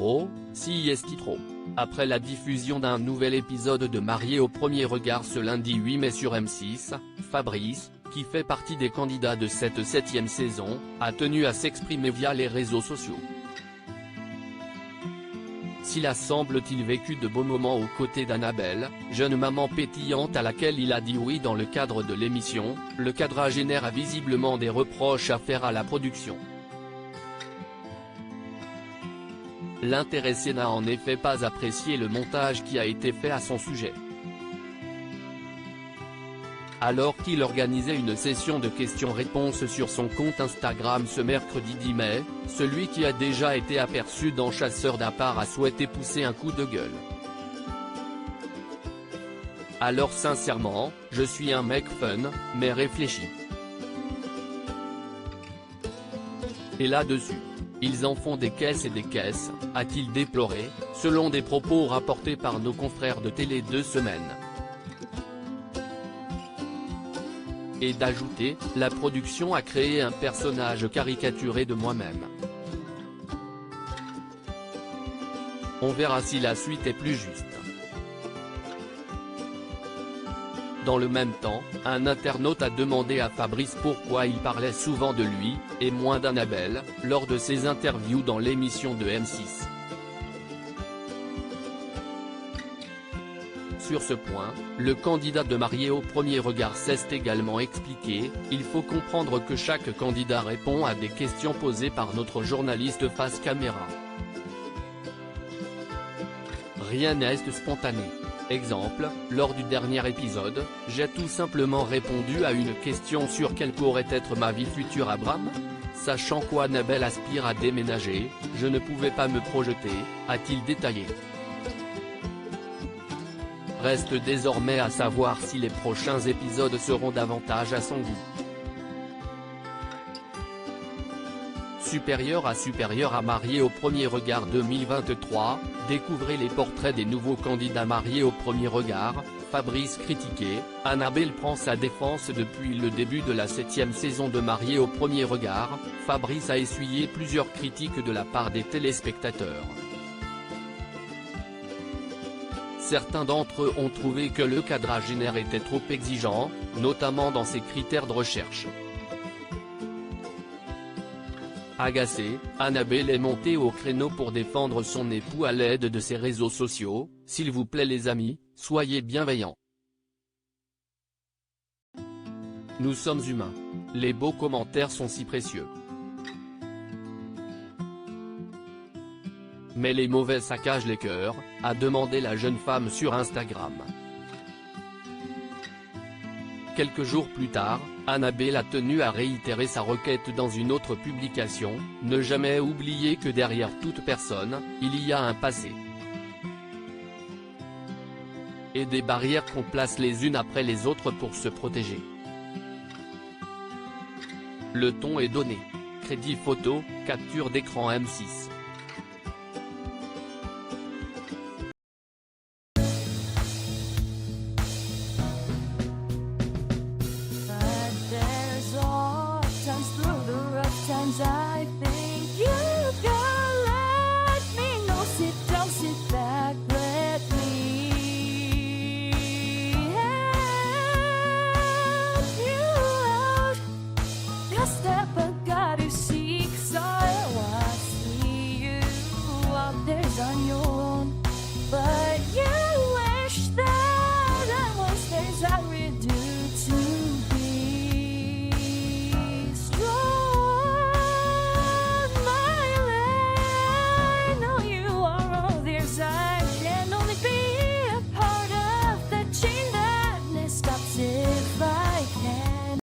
Oh, si est trop. Après la diffusion d'un nouvel épisode de Mariés au premier regard ce lundi 8 mai sur M6, Fabrice, qui fait partie des candidats de cette 7e saison, a tenu à s'exprimer via les réseaux sociaux. S'il a semble-t-il vécu de beaux moments aux côtés d'Annabelle, jeune maman pétillante à laquelle il a dit oui dans le cadre de l'émission, le quadragénaire a visiblement des reproches à faire à la production. L'intéressé n'a en effet pas apprécié le montage qui a été fait à son sujet. Alors qu'il organisait une session de questions-réponses sur son compte Instagram ce mercredi 10 mai, celui qui a déjà été aperçu dans Chasseurs d'appart a souhaité pousser un coup de gueule. Alors sincèrement, je suis un mec fun, mais réfléchi. Et là-dessus, ils en font des caisses et des caisses, a-t-il déploré, selon des propos rapportés par nos confrères de Télé 2 Semaines. Et d'ajouter, la production a créé un personnage caricaturé de moi-même. On verra si la suite est plus juste. Dans le même temps, un internaute a demandé à Fabrice pourquoi il parlait souvent de lui, et moins d'Annabelle, lors de ses interviews dans l'émission de M6. Sur ce point, le candidat de Mariés au premier regard s'est également expliqué, il faut comprendre que chaque candidat répond à des questions posées par notre journaliste face caméra. Rien n'est spontané. Exemple, lors du dernier épisode, j'ai tout simplement répondu à une question sur quelle pourrait être ma vie future à Bram. Sachant qu'Annabelle aspire à déménager, je ne pouvais pas me projeter, a-t-il détaillé. Reste désormais à savoir si les prochains épisodes seront davantage à son goût. Supérieur à Mariés au premier regard 2023, découvrez les portraits des nouveaux candidats Mariés au premier regard. Fabrice critiqué, Annabelle prend sa défense depuis le début de la 7e saison de Mariés au premier regard. Fabrice a essuyé plusieurs critiques de la part des téléspectateurs. Certains d'entre eux ont trouvé que le quadragénaire était trop exigeant, notamment dans ses critères de recherche. Agacée, Annabelle est montée au créneau pour défendre son époux à l'aide de ses réseaux sociaux. S'il vous plaît les amis, soyez bienveillants. Nous sommes humains. Les beaux commentaires sont si précieux. Mais les mauvais saccagent les cœurs, a demandé la jeune femme sur Instagram. Quelques jours plus tard, Annabelle a tenu à réitérer sa requête dans une autre publication, ne jamais oublier que derrière toute personne, il y a un passé. Et des barrières qu'on place les unes après les autres pour se protéger. Le ton est donné. Crédit photo, capture d'écran M6.